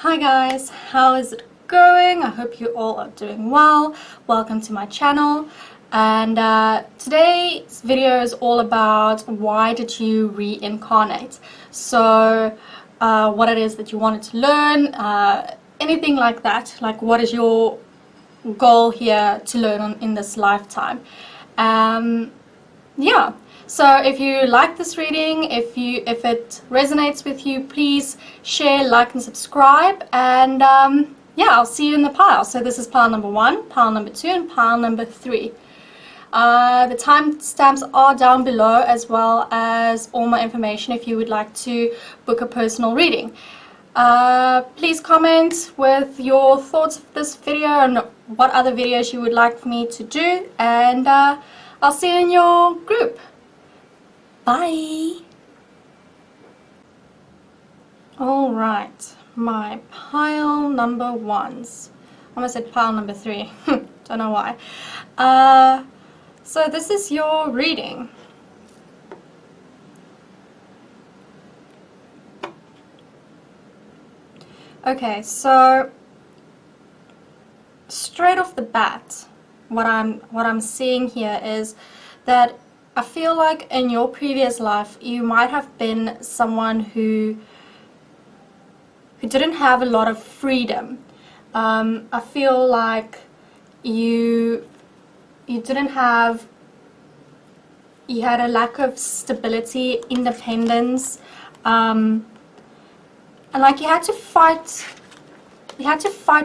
Hi guys, how is it going? I hope you all are doing well. Welcome to my channel, and today's video is all about why did you reincarnate. So what it is that you wanted to learn, anything like that, like what is your goal here to learn in this lifetime. Yeah, so if you like this reading, if it resonates with you, please share, like and subscribe, and yeah, I'll see you in the pile. So this is pile number 1, pile number 2, and pile number 3. The timestamps are down below, as well as all my information if you would like to book a personal reading. Please comment with your thoughts of this video and what other videos you would like for me to do, and I'll see you in your group. Bye! Alright, my pile number 1s. I almost said pile number 3. Don't know why. So this is your reading. Okay, so straight off the bat, what I'm seeing here is that I feel like in your previous life you might have been someone who didn't have a lot of freedom. I feel like you had a lack of stability, independence, and like you had to fight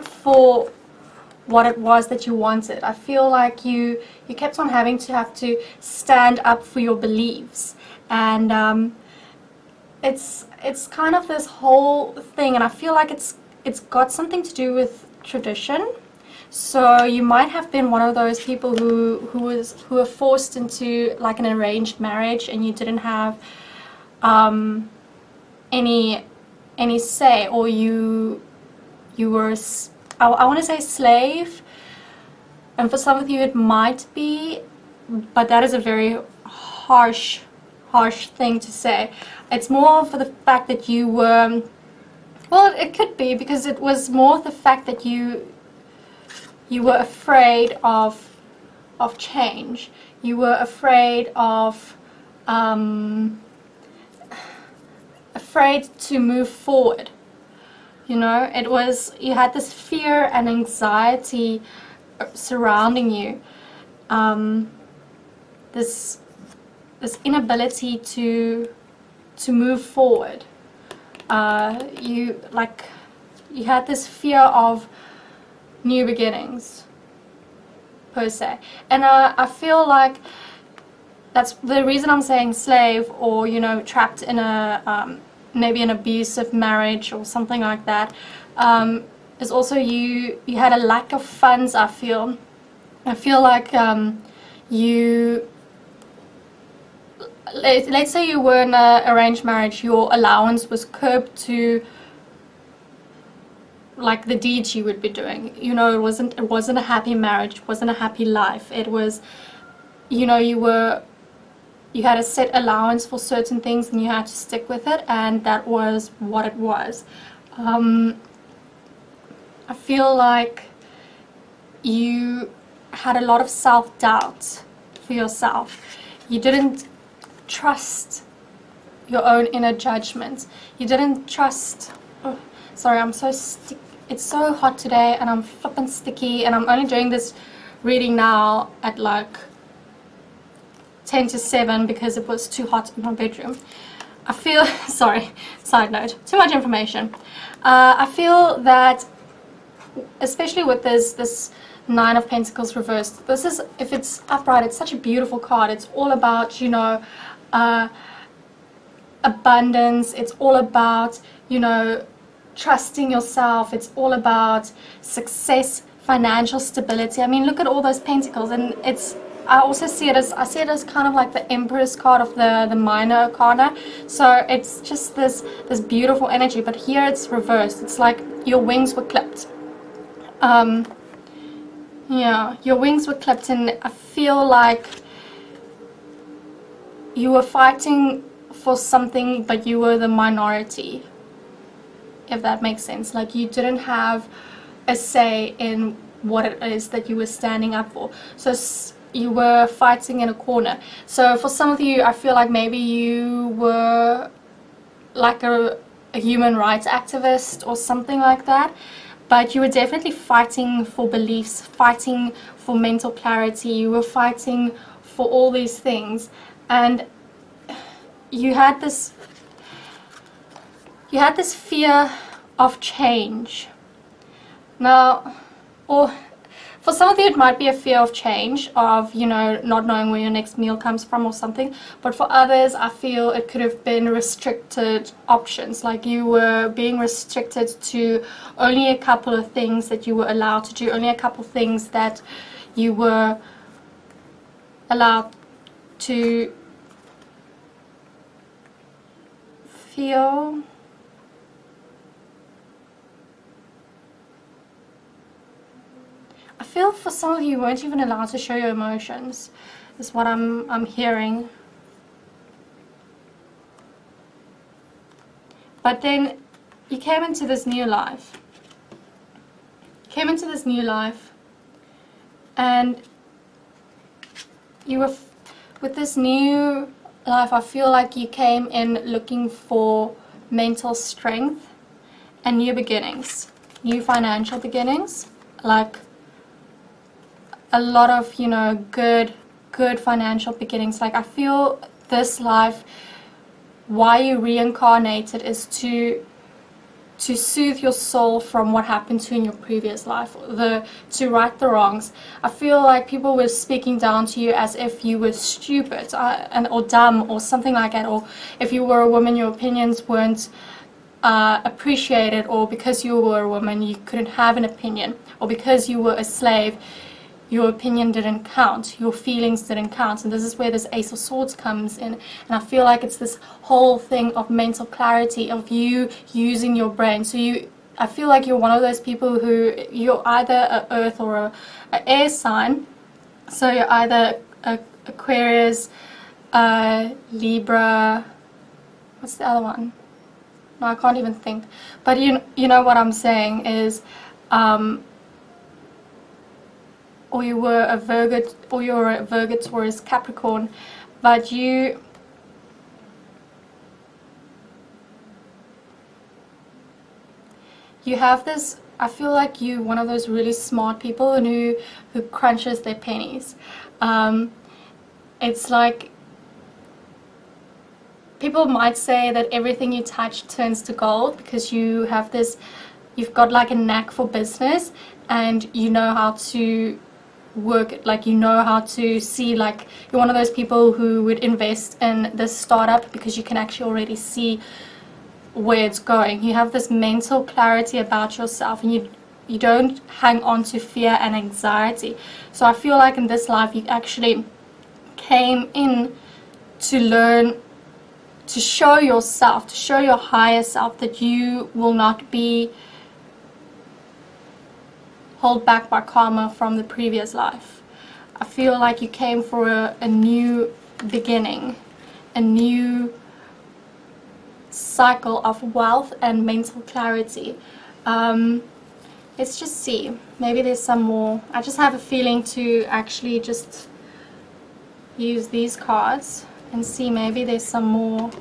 for what it was that you wanted. I feel like you kept on having to have to stand up for your beliefs, and it's kind of this whole thing, and I feel like it's got something to do with tradition. So you might have been one of those people who were forced into like an arranged marriage, and you didn't have any say, or you were I want to say slave, and for some of you it might be, but that is a very harsh thing to say. It's more for the fact that you were, well, it could be, because it was more the fact that you were afraid of change. You were afraid of afraid to move forward. You know, it was, you had this fear and anxiety surrounding you, this inability to move forward. You had this fear of new beginnings, per se, and I feel like that's the reason I'm saying slave, or, you know, trapped in a maybe an abusive marriage or something like that, is also you had a lack of funds. I feel like let's say you were in an arranged marriage, your allowance was curbed to like the deeds you would be doing. You know, it wasn't a happy marriage, it wasn't a happy life. It was, you know, you had a set allowance for certain things and you had to stick with it, and that was what it was. I feel like you had a lot of self-doubt for yourself. You didn't trust your own inner judgment. You didn't trust... Oh, sorry, I'm so it's so hot today and I'm flippin' sticky, and I'm only doing this reading now at like 10 to 7 because it was too hot in my bedroom. I feel, sorry, side note, too much information. I feel that, especially with this 9 of Pentacles reversed, this is, if it's upright, it's such a beautiful card. It's all about, you know, abundance. It's all about, you know, trusting yourself. It's all about success, financial stability. I mean, look at all those pentacles, and I also see it as kind of like the Empress card of the minor arcana. So it's just this beautiful energy, but here it's reversed. It's like your wings were clipped. Yeah, your wings were clipped, and I feel like you were fighting for something, but you were the minority. if that makes sense. Like, you didn't have a say in what it is that you were standing up for. So you were fighting in a corner. So for some of you, I feel like maybe you were like a human rights activist or something like that, but you were definitely fighting for beliefs, fighting for mental clarity, you were fighting for all these things, and you had this fear of change. Now, or for some of you, it might be a fear of change, of, you know, not knowing where your next meal comes from or something. But for others, I feel it could have been restricted options. Like, you were being restricted to only a couple of things that you were allowed to do, only a couple of things that you were allowed to feel. I feel for some of you weren't even allowed to show your emotions, is what I'm hearing. But then you came into this new life. And you were, with this new life, I feel like you came in looking for mental strength and new beginnings, new financial beginnings, like a lot of, you know, good financial beginnings. Like, I feel this life, why you reincarnated, is to soothe your soul from what happened to you in your previous life, to right the wrongs. I feel like people were speaking down to you as if you were stupid or dumb or something like that, or if you were a woman, your opinions weren't appreciated, or because you were a woman you couldn't have an opinion, or because you were a slave your opinion didn't count, your feelings didn't count. And this is where this Ace of Swords comes in. And I feel like it's this whole thing of mental clarity, of you using your brain. So I feel like you're one of those people who, you're either a earth or a air sign. So you're either a Aquarius, Libra, what's the other one? No, I can't even think. But you know what I'm saying is, or you were a Virgo, or you're a Virgo, Taurus, Capricorn, but you have this, I feel like you're one of those really smart people and who crunches their pennies. It's like, people might say that everything you touch turns to gold, because you have this, you've got like a knack for business, and you know how to work, like, you know how to see, like, you're one of those people who would invest in this startup because you can actually already see where it's going. You have this mental clarity about yourself, and you don't hang on to fear and anxiety. So I feel like in this life you actually came in to learn to show yourself, to show your higher self that you will not be held back by karma from the previous life. I feel like you came for a new beginning, a new cycle of wealth and mental clarity. Let's just see, maybe there's some more. I just have a feeling to actually just use these cards and see, maybe there's some more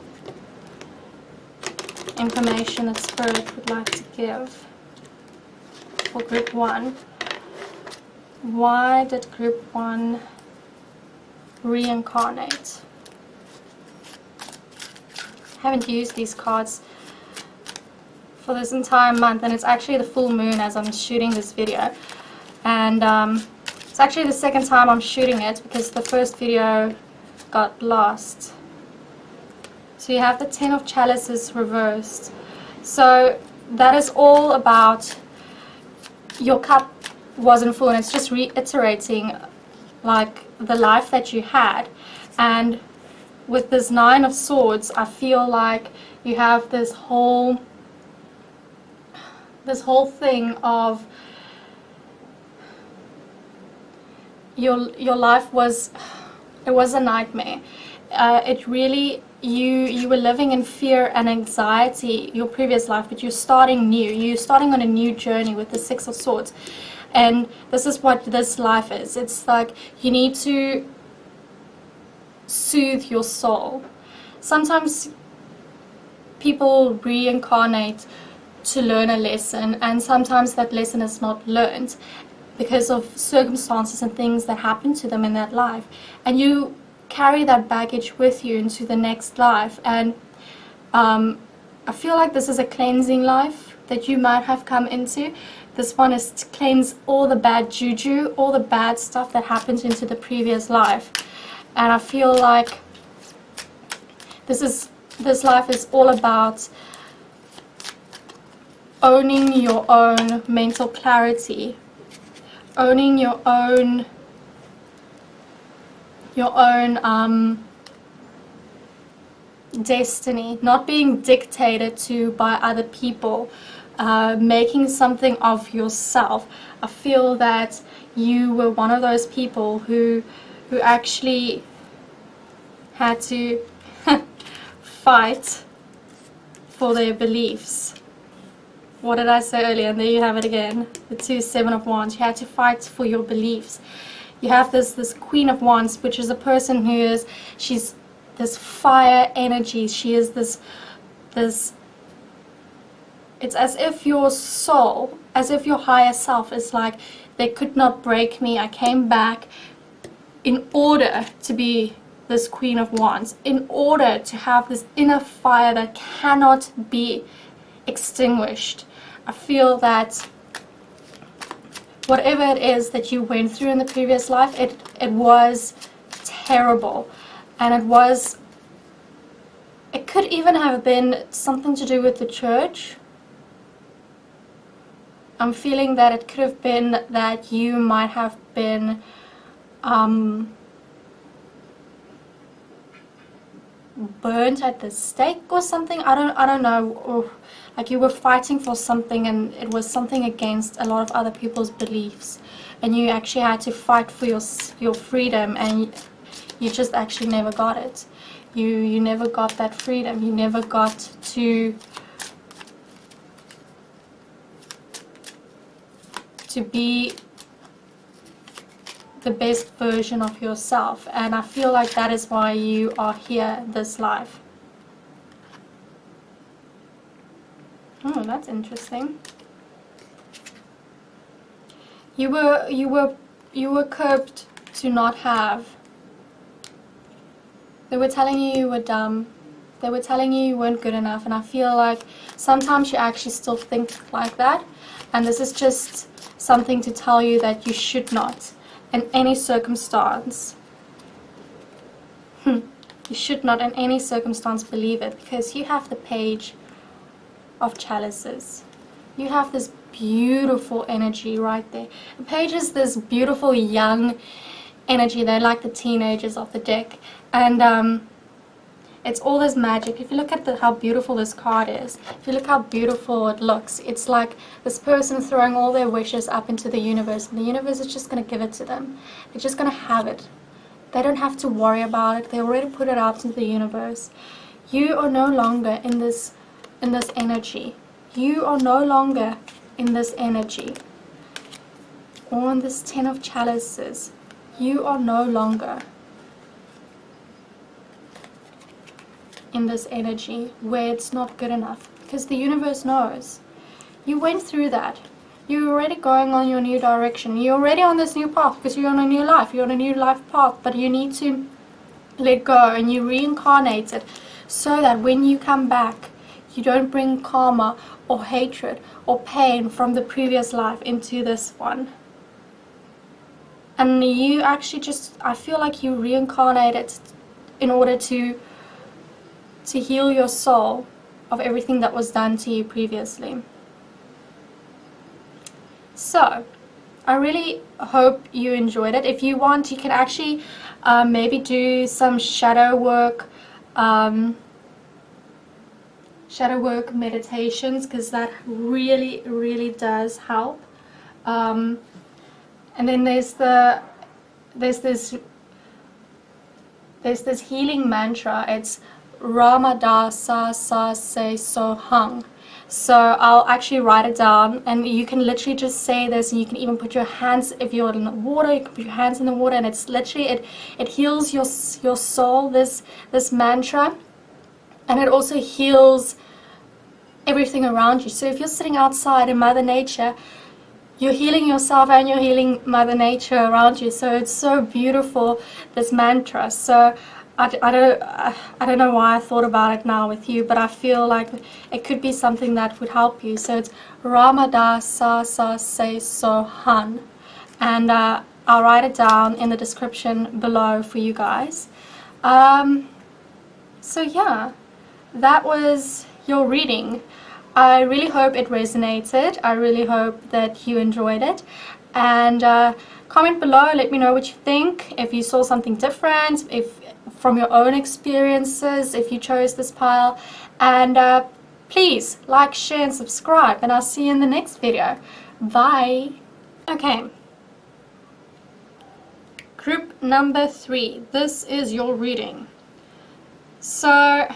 information that Spirit would like to give. For group 1, why did group 1 reincarnate? I haven't used these cards for this entire month, and it's actually the full moon as I'm shooting this video, and it's actually the second time I'm shooting it because the first video got lost. So you have the 10 of Chalices reversed. So that is all about your cup wasn't full, and it's just reiterating like the life that you had. And with this 9 of Swords, I feel like you have this whole thing of your life was, it was a nightmare, it really, you were living in fear and anxiety your previous life, but you're starting new. You're starting on a new journey with the Six of Swords. And this is what this life is. It's like you need to soothe your soul. Sometimes people reincarnate to learn a lesson, and sometimes that lesson is not learned because of circumstances and things that happen to them in that life, and you carry that baggage with you into the next life. And I feel like this is a cleansing life that you might have come into. This one is to cleanse all the bad juju, all the bad stuff that happened into the previous life. And I feel like this life is all about owning your own mental clarity, owning your own destiny, not being dictated to by other people, making something of yourself. I feel that you were one of those people who actually had to fight for their beliefs. What did I say earlier? And there you have it again, the Seven of Wands. You had to fight for your beliefs. You have this Queen of Wands, which is a person who she's this fire energy. She is this, it's as if your soul, as if your higher self is like, they could not break me. I came back in order to be this Queen of Wands, in order to have this inner fire that cannot be extinguished. I feel that whatever it is that you went through in the previous life, it was terrible, and it could even have been something to do with the church. I'm feeling that it could have been that you might have been burnt at the stake or something. I don't know, or like you were fighting for something, and it was something against a lot of other people's beliefs, and you actually had to fight for your freedom, and you just actually never got it. You never got that freedom. You never got to be the best version of yourself, and I feel like that is why you are here this life. Oh, that's interesting. You were curbed to not have. They were telling you you were dumb. They were telling you you weren't good enough, and I feel like sometimes you actually still think like that, and this is just something to tell you that you should not, in any circumstance, you should not in any circumstance believe it, because you have the Page of Chalices. You have this beautiful energy right there. The Page is this beautiful young energy. They're like the teenagers of the deck, and it's all this magic. If you look at how beautiful this card is, if you look how beautiful it looks, it's like this person throwing all their wishes up into the universe, and the universe is just going to give it to them. They're just going to have it. They don't have to worry about it. They already put it out into the universe. You are no longer in this energy. You are no longer in this energy. Or in this Ten of Chalices. You are no longer in this energy where it's not good enough, because the universe knows. You went through that. You're already going on your new direction. You're already on this new path because you're on a new life. You're on a new life path, but you need to let go, and you reincarnate it so that when you come back, you don't bring karma or hatred or pain from the previous life into this one. And you actually I feel like you reincarnated in order to heal your soul of everything that was done to you previously. So, I really hope you enjoyed it. If you want, you can actually maybe do some shadow work meditations, because that really, really does help. And then there's there's this healing mantra. It's Ramada Sa Sa Se So Hung. So I'll actually write it down, and you can literally just say this, and you can even put your hands, if you're in the water, you can put your hands in the water, and it's literally, it heals your soul, this mantra, and it also heals everything around you. So if you're sitting outside in Mother Nature, you're healing yourself and you're healing Mother Nature around you. So it's so beautiful, this mantra. So I don't know why I thought about it now with you, but I feel like it could be something that would help you. So it's Ramada Sa Sa Se So Han, and I'll write it down in the description below for you guys. So yeah, that was your reading. I really hope it resonated. I really hope that you enjoyed it, and comment below, let me know what you think, if you saw something different, if from your own experiences, if you chose this pile, and please like, share and subscribe, and I'll see you in the next video. Bye. Okay, group number 3, this is your reading. So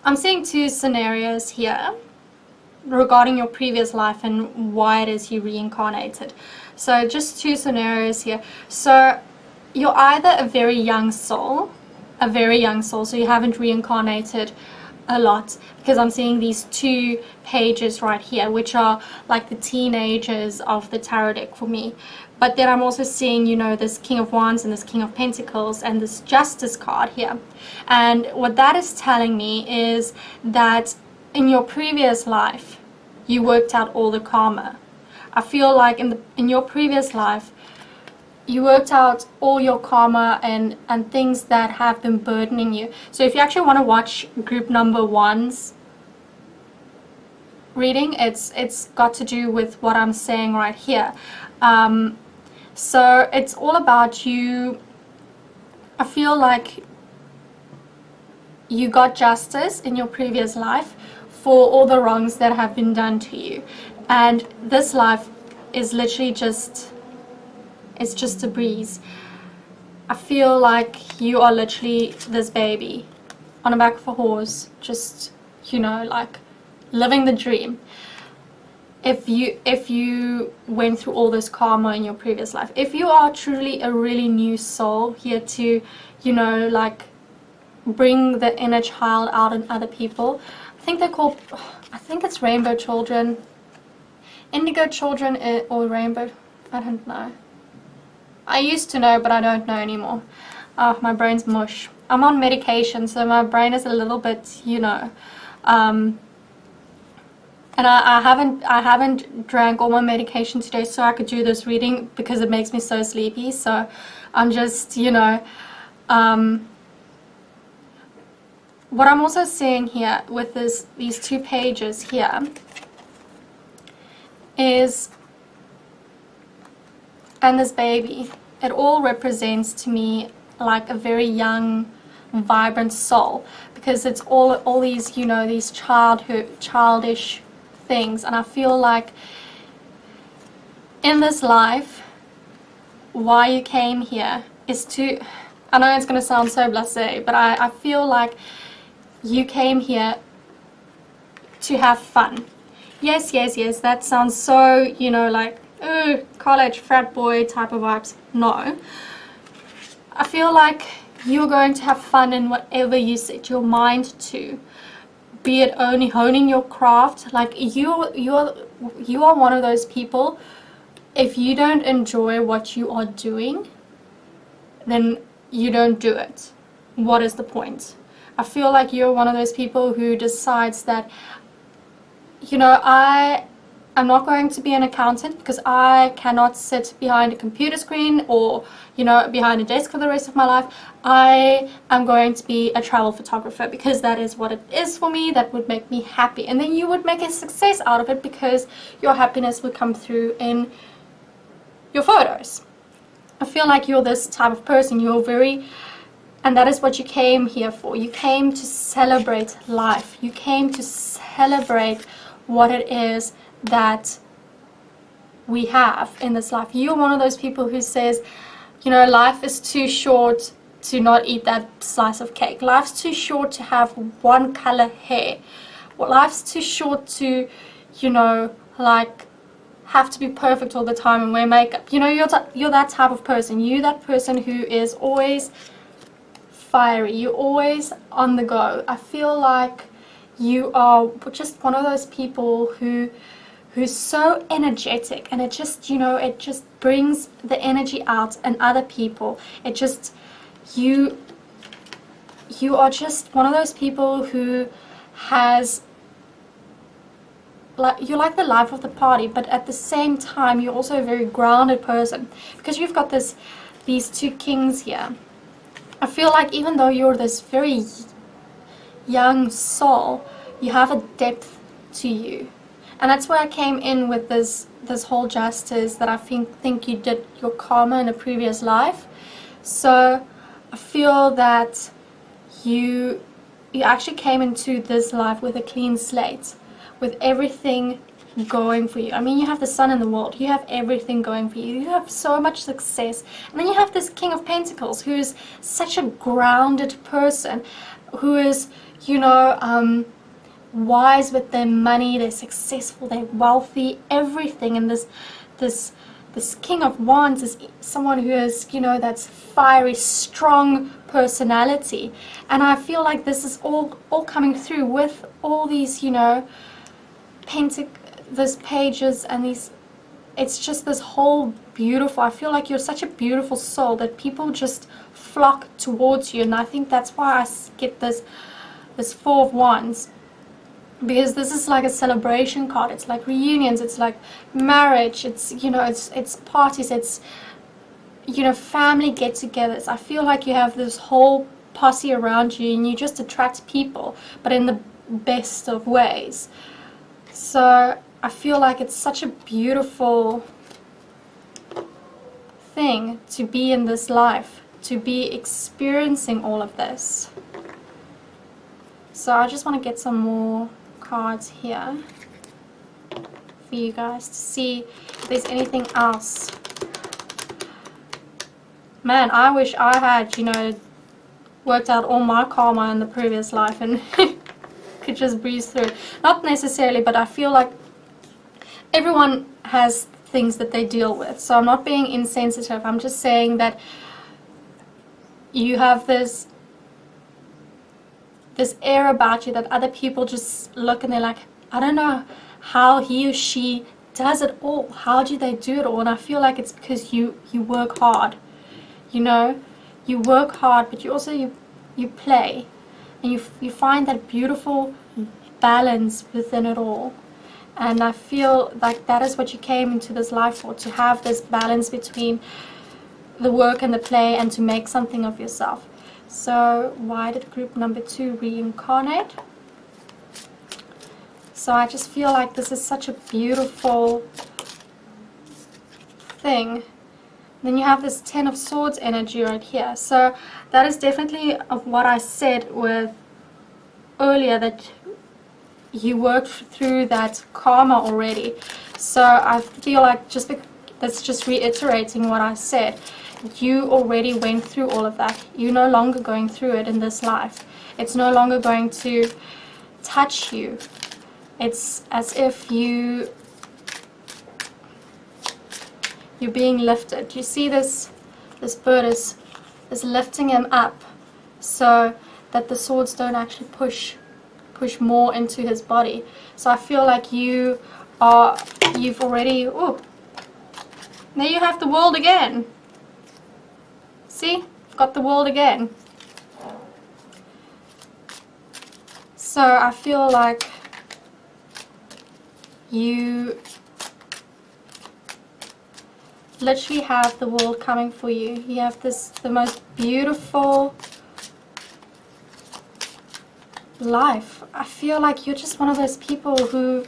I'm seeing 2 scenarios here regarding your previous life and why it is you reincarnated. So just 2 scenarios here. So you're either a very young soul, so you haven't reincarnated a lot, because I'm seeing these 2 pages right here, which are like the teenagers of the tarot deck for me. But then I'm also seeing, you know, this King of Wands and this King of Pentacles and this Justice card here. And what that is telling me is that in your previous life, you worked out all the karma. I feel like in your previous life, you worked out all your karma and things that have been burdening you. So if you actually want to watch group number 1's reading, it's got to do with what I'm saying right here. So it's all about you. I feel like you got justice in your previous life for all the wrongs that have been done to you, and this life is literally just, it's just a breeze. I feel like you are literally this baby on the back of a horse, just, you know, like living the dream. If you went through all this karma in your previous life, if you are truly a really new soul here to, you know, like bring the inner child out in other people. I think they're called, I think it's rainbow children, indigo children, or rainbow, I don't know. I used to know, but I don't know anymore. My brain's mush. I'm on medication, so my brain is a little bit, you know, and I haven't drank all my medication today so I could do this reading, because it makes me so sleepy. So I'm just, you know, what I'm also seeing here with these 2 pages here is, and this baby, it all represents to me like a very young, vibrant soul, because it's all these, you know, these childish things. And I feel like in this life, why you came here is to, I know it's going to sound so blasé, but I feel like you came here to have fun. Yes, that sounds so, you know, like, college frat boy type of vibes. No, I feel like you're going to have fun in whatever you set your mind to, be it only honing your craft. Like you are one of those people, if you don't enjoy what you are doing, then you don't do it. What is the point? I feel like you're one of those people who decides that, you know, I'm not going to be an accountant because I cannot sit behind a computer screen or, you know, behind a desk for the rest of my life. I am going to be a travel photographer because that is what it is for me. That would make me happy. And then you would make a success out of it because your happiness would come through in your photos. I feel like you're this type of person. You're very, and that is what you came here for. You came to celebrate life. You came to celebrate what it is that we have in this life. You're one of those people who says, you know, life is too short to not eat that slice of cake. Life's too short to have one color hair. Well, life's too short to, you know, like have to be perfect all the time and wear makeup. You know, you're that type of person. You're that person who is always fiery. You're always on the go. I feel like you are just one of those people who's so energetic, and it just, you know, it just brings the energy out in other people. It just, you are just one of those people who has, like, you're like the life of the party, but at the same time you're also a very grounded person, because you've got these two kings here. I feel like even though you're this very young soul, you have a depth to you, and that's where I came in with this whole justice, that I think you did your karma in a previous life. So I feel that you actually came into this life with a clean slate, with everything going for you. I mean, you have the sun in the world, you have everything going for you, you have so much success, and then you have this King of Pentacles who is such a grounded person, who is, you know, wise with their money, they're successful, they're wealthy, everything. And this King of Wands is someone who is, you know, that's fiery, strong personality. And I feel like this is all coming through with all these, you know, these pages and these, it's just this whole beautiful, I feel like you're such a beautiful soul that people just flock towards you. And I think that's why I get this Four of Wands, because this is like a celebration card. It's like reunions, it's like marriage, it's, you know, it's parties, it's, you know, family get-togethers. I feel like you have this whole posse around you, and you just attract people, but in the best of ways. So I feel like it's such a beautiful thing to be in this life, to be experiencing all of this. So I just want to get some more cards here for you guys to see if there's anything else. Man, I wish I had, you know, worked out all my karma in the previous life and could just breeze through it. Not necessarily, but I feel like everyone has things that they deal with. So I'm not being insensitive. I'm just saying that you have this air about you that other people just look and they're like, I don't know how he or she does it all. How do they do it all? And I feel like it's because you work hard. You know, you work hard, but you also you play, and you find that beautiful balance within it all. And I feel like that is what you came into this life for, to have this balance between the work and the play, and to make something of yourself. So why did group number 2 reincarnate? So I just feel like this is such a beautiful thing. Then you have this 10 of Swords energy right here. So that is definitely of what I said with earlier, that you worked through that karma already. So I feel like that's just reiterating what I said. You already went through all of that. You're no longer going through it in this life. It's no longer going to touch you. It's as if you're being lifted. You see this bird is lifting him up so that the swords don't actually push more into his body. So I feel like you've already, oh, there you have the world again. See, I've got the world again. So I feel like you literally have the world coming for you. You have the most beautiful life. I feel like you're just one of those people who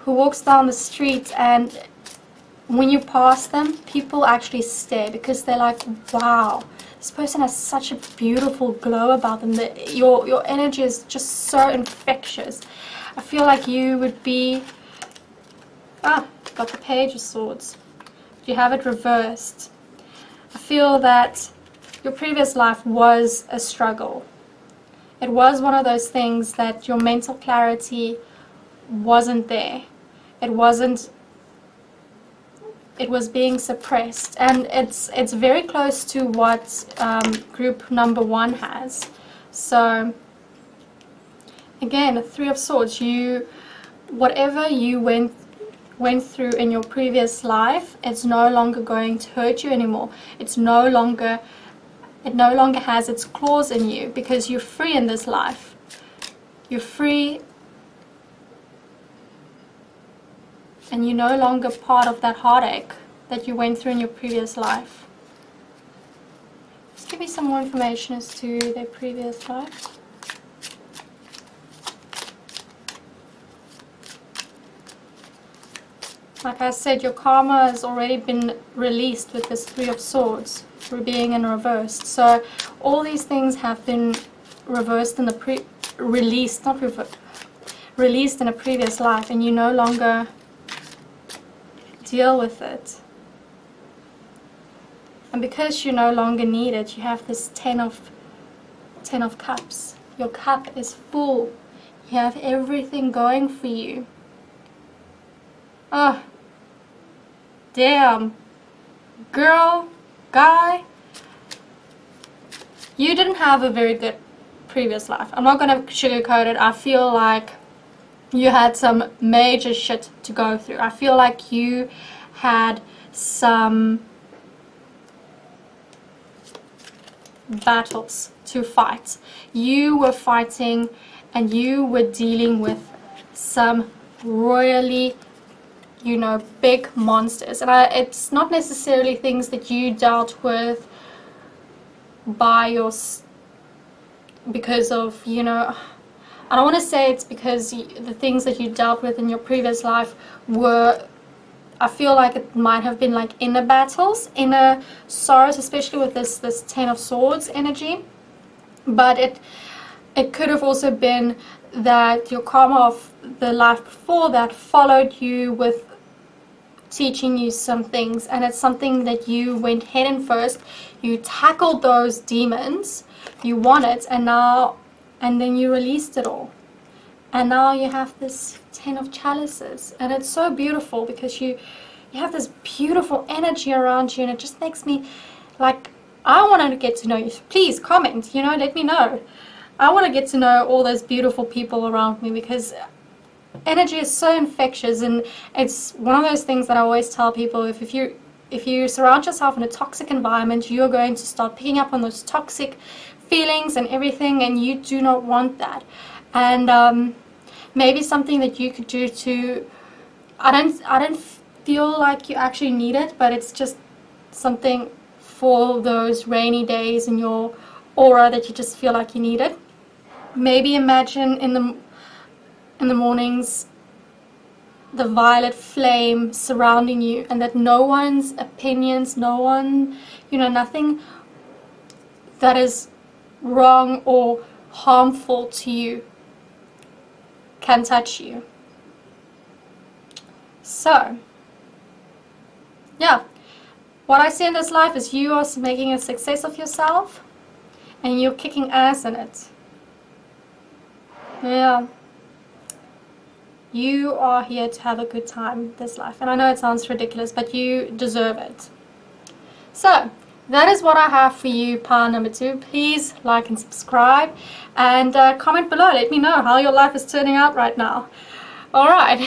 walks down the street, and when you pass them, people actually stare, because they're like, wow, this person has such a beautiful glow about them. Your energy is just so infectious. I feel like you would be, got the Page of Swords. You have it reversed. I feel that your previous life was a struggle. It was one of those things that your mental clarity wasn't there. It wasn't, it was being suppressed. And it's very close to what group number 1 has. So again, 3 of Swords, whatever you went through in your previous life, it's no longer going to hurt you anymore. It no longer has its claws in you, because you're free in this life. You're free, and you're no longer part of that heartache that you went through in your previous life. Just give me some more information as to their previous life. Like I said, your karma has already been released with this 3 of Swords for being in reversed. So all these things have been reversed in the released in a previous life, and you no longer deal with it. And because you no longer need it, you have this 10 of Cups. Your cup is full. You have everything going for you. Oh, damn. Girl, guy, you didn't have a very good previous life. I'm not going to sugarcoat it. I feel like you had some major shit to go through. I feel like you had some battles to fight. You were fighting and you were dealing with some royally, you know, big monsters. And it's not necessarily things that you dealt with because of, you know, I don't want to say it's because the things that you dealt with in your previous life were, I feel like it might have been like inner battles, inner sorrows, especially with this 10 of Swords energy. But it could have also been that your karma of the life before that followed you with teaching you some things, and it's something that you went head in first. You tackled those demons, you won it, and then you released it all. And now you have this 10 of Chalices, and it's so beautiful because you have this beautiful energy around you, and it just makes me like, I want to get to know you. Please comment, you know, let me know. I want to get to know all those beautiful people around me, because energy is so infectious, and it's one of those things that I always tell people, if you surround yourself in a toxic environment, you're going to start picking up on those toxic feelings and everything, and you do not want that. And maybe something that you could do to, I don't feel like you actually need it, but it's just something for those rainy days in your aura that you just feel like you need it. Maybe imagine in the mornings the violet flame surrounding you, and that no one's opinions, no one, you know, nothing that is wrong or harmful to you can touch you. So yeah, what I see in this life is you are making a success of yourself, and you're kicking ass in it. Yeah, you are here to have a good time this life, and I know it sounds ridiculous, but you deserve it. So that is what I have for you, pile number 2. Please like and subscribe, and comment below. Let me know how your life is turning out right now. Alright,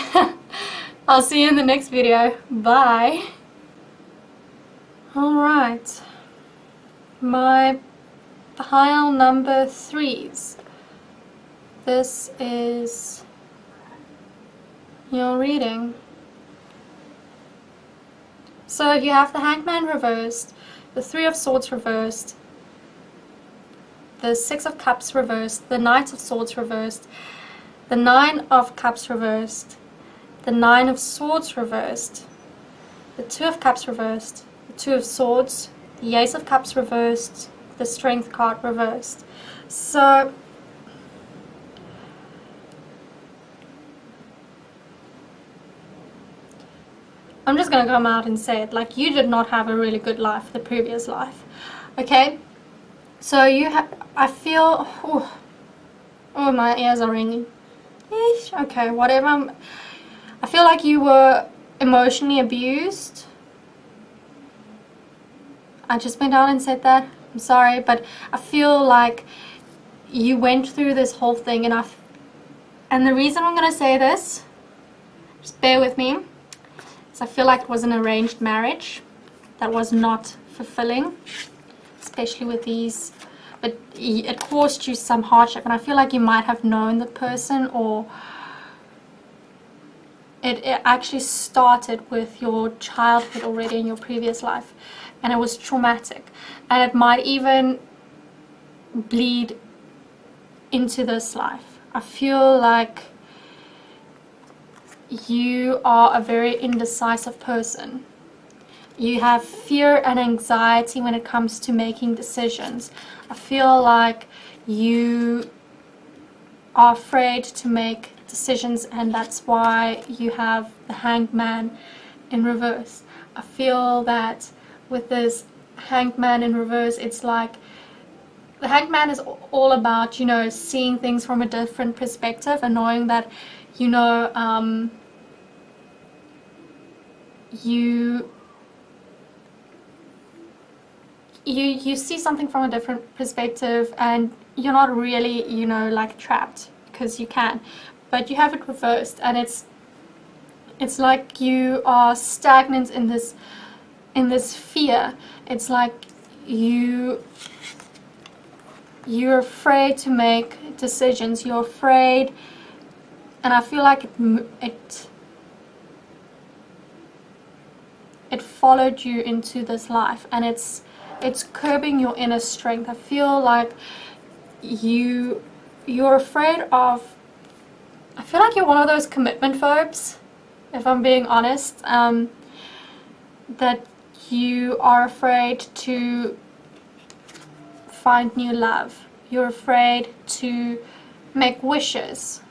I'll see you in the next video. Bye. Alright, my pile number 3s. This is your reading. So you have the Hangman reversed, the 3 of Swords reversed, the 6 of Cups reversed, the Knight of Swords reversed, the 9 of Cups reversed, the 9 of Swords reversed, the 2 of Cups reversed, the 2 of Swords, the Ace of Cups reversed, the Strength card reversed. So I'm just going to come out and say it. Like, you did not have a really good life, the previous life. Okay? So you have, I feel, oh, my ears are ringing. Eesh, okay, whatever. I feel like you were emotionally abused. I just went out and said that. I'm sorry, but I feel like you went through this whole thing, and the reason I'm going to say this, just bear with me, is I feel like it was an arranged marriage that was not fulfilling, especially with these, but it caused you some hardship, and I feel like you might have known the person, or it actually started with your childhood already in your previous life, and it was traumatic, and it might even bleed into this life. I feel like you are a very indecisive person. You have fear and anxiety when it comes to making decisions. I feel like you are afraid to make decisions, and that's why you have the Hanged Man in reverse. I feel that with this Hanged Man in reverse, it's like the Hanged Man is all about, you know, seeing things from a different perspective, and knowing that, you know, you see something from a different perspective, and you're not really, you know, like trapped, because you can, but you have it reversed, and it's like you are stagnant in this fear. It's like you're afraid to make decisions. You're afraid, and I feel like it followed you into this life, and it's curbing your inner strength. I feel like you're afraid of, I feel like you're one of those commitment phobes, if I'm being honest, that you are afraid to find new love. You're afraid to make wishes.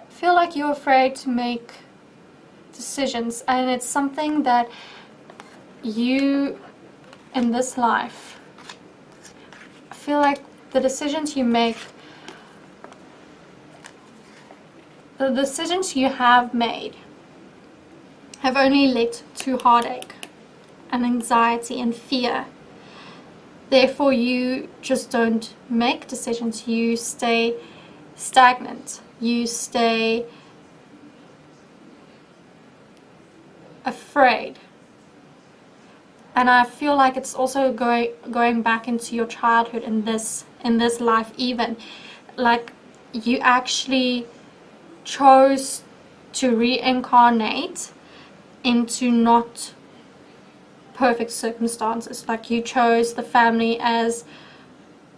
I feel like you're afraid to make decisions, and it's something that you, in this life, I feel like the decisions you make, the decisions you have made, have only led to heartache and anxiety and fear. Therefore, you just don't make decisions. You stay stagnant. You stay afraid. And I feel like it's also going back into your childhood in this life even. Like, you actually chose to reincarnate into not perfect circumstances. Like, you chose the family as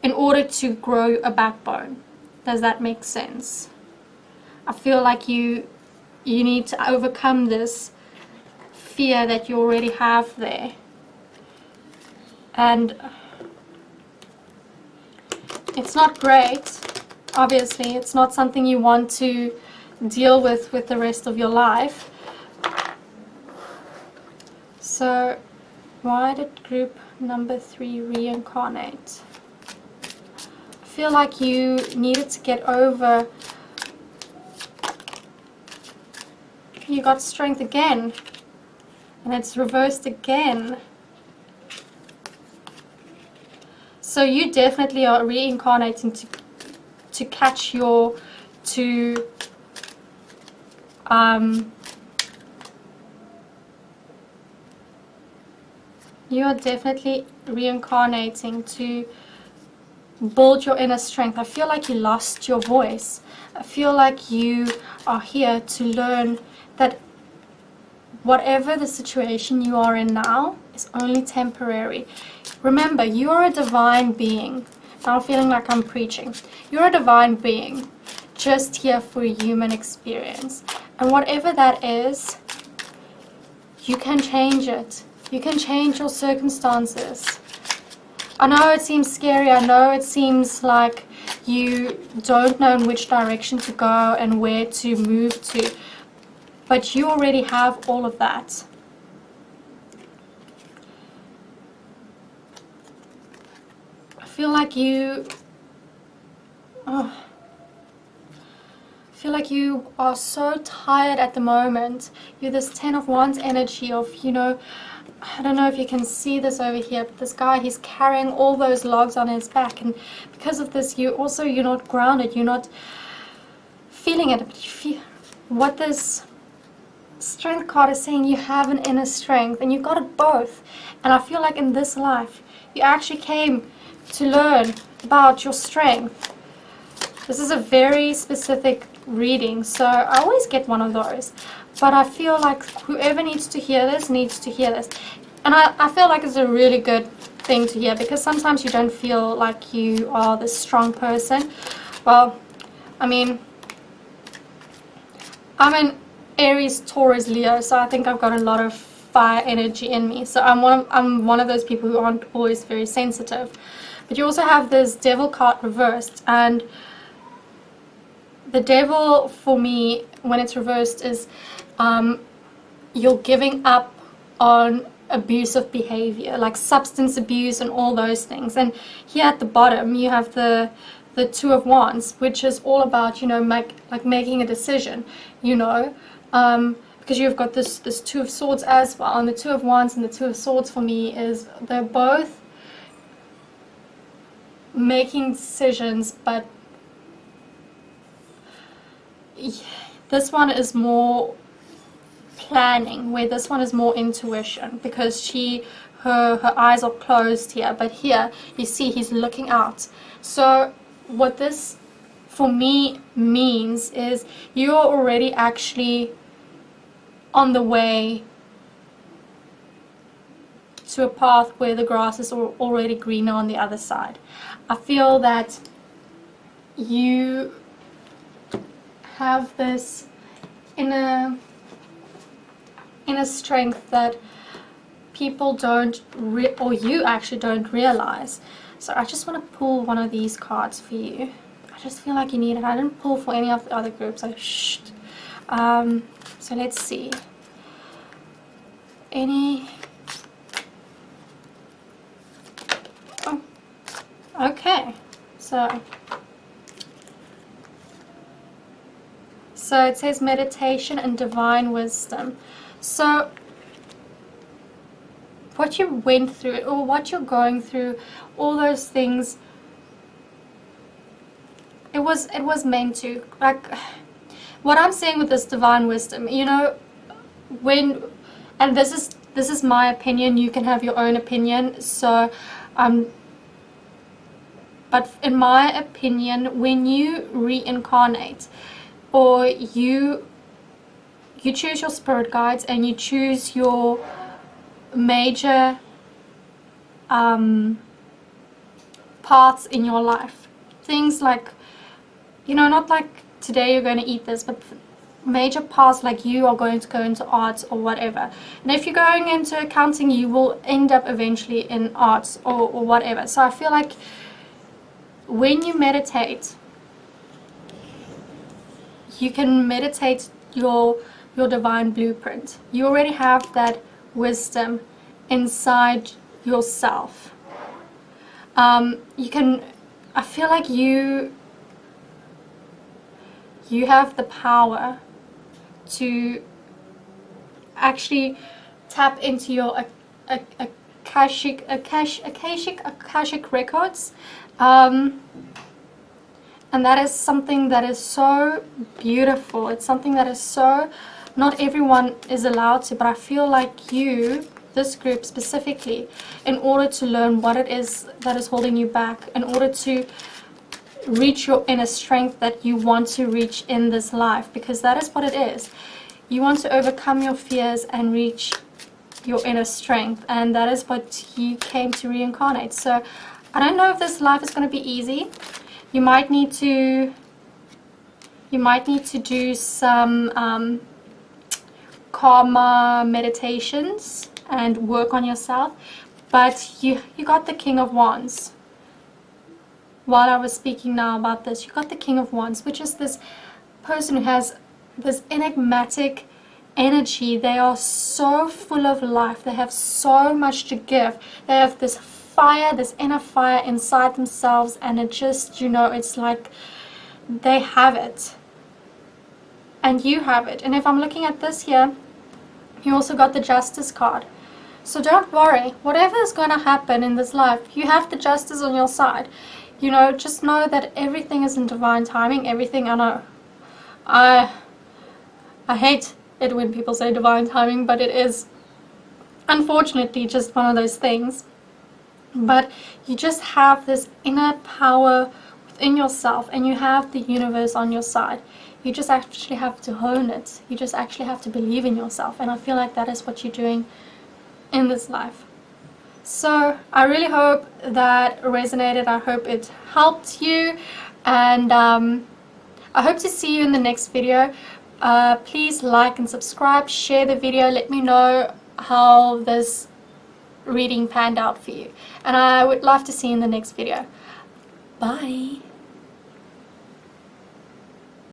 in order to grow a backbone. Does that make sense? I feel like you need to overcome this fear that you already have there. And it's not great, obviously. It's not something you want to deal with the rest of your life. So why did group number 3 reincarnate? I feel like you needed to get over, you got strength again, and it's reversed again. So you definitely are reincarnating to catch your, to you are definitely reincarnating to build your inner strength. I feel like you lost your voice. I feel like you are here to learn that whatever the situation you are in now is only temporary. Remember, you are a divine being. Now I'm feeling like I'm preaching. You're a divine being, just here for a human experience. And whatever that is, you can change it. You can change your circumstances. I know it seems scary. I know it seems like You don't know in which direction to go and where to move to. But you already have all of that. I feel like you... Oh, I feel like you are so tired at the moment. You're this 10 of Wands energy of, you know, I don't know if you can see this over here, but this guy, he's carrying all those logs on his back, and because of this, you're not grounded, you're not feeling it, but you feel what this Strength card is saying. You have an inner strength, and you've got it both. And I feel like in this life, you actually came to learn about your strength. This is a very specific reading, so I always get one of those. But I feel like whoever needs to hear this needs to hear this. And I feel like it's a really good thing to hear, because sometimes you don't feel like you are this strong person. Well, I mean, I'm an Aries, Taurus, Leo, so I think I've got a lot of fire energy in me. So I'm one of those people who aren't always very sensitive. But you also have this Devil card reversed, and the Devil for me, when it's reversed, is you're giving up on abusive behavior, like substance abuse and all those things. And here at the bottom you have the Two of Wands, which is all about, you know, making a decision, you know, because you've got this Two of Swords as well. And the Two of Wands and the Two of Swords for me is they're both making decisions, but this one is more planning, where this one is more intuition, because her eyes are closed here, but here you see he's looking out. So what this for me means is you're already actually on the way to a path where the grass is already greener on the other side. I feel that you have this inner strength that people don't or you actually don't realize. So I just want to pull one of these cards for you. I just feel like you need it. I didn't pull for any of the other groups. So let's see. Oh, okay. So it says meditation and divine wisdom. So what you went through, or what you're going through, all those things, it was meant to. Like what I'm saying with this divine wisdom, you know, and this is my opinion, you can have your own opinion. So but in my opinion, when you reincarnate, or you choose your spirit guides and you choose your major paths in your life, things like, you know, not like today you're going to eat this, but major paths, like you are going to go into arts or whatever. And if you're going into accounting, you will end up eventually in arts or whatever. So I feel like when you meditate, you can meditate your divine blueprint. You already have that wisdom inside yourself. I feel like you have the power to actually tap into your Akashic records. And that is something that is so beautiful. It's something that is so, not everyone is allowed to, but I feel like you, this group specifically, in order to learn what it is that is holding you back, in order to reach your inner strength that you want to reach in this life, because that is what it is. You want to overcome your fears and reach your inner strength, and that is what you came to reincarnate. So I don't know if this life is going to be easy. You might need to do some karma meditations and work on yourself, but you got the King of Wands. while I was speaking now about this. You got the King of Wands, which is this person who has this enigmatic energy. They are so full of life. They have so much to give. They have this fire, this inner fire inside themselves, and it just, you know, it's like they have it. And you have it. And if I'm looking at this here, you also got the Justice card. So don't worry. Whatever is going to happen in this life, you have the Justice on your side. You know, just know that everything is in divine timing. Everything, I know. I hate it when people say divine timing, but it is unfortunately just one of those things. But you just have this inner power within yourself, and you have the universe on your side. You just actually have to hone it. You just actually have to believe in yourself, and I feel like that is what you're doing in this life. So I really hope that resonated. I hope it helped you, and I hope to see you in the next video. Please like and subscribe, share the video, let me know how this reading panned out for you, and I would love to see you in the next video. Bye.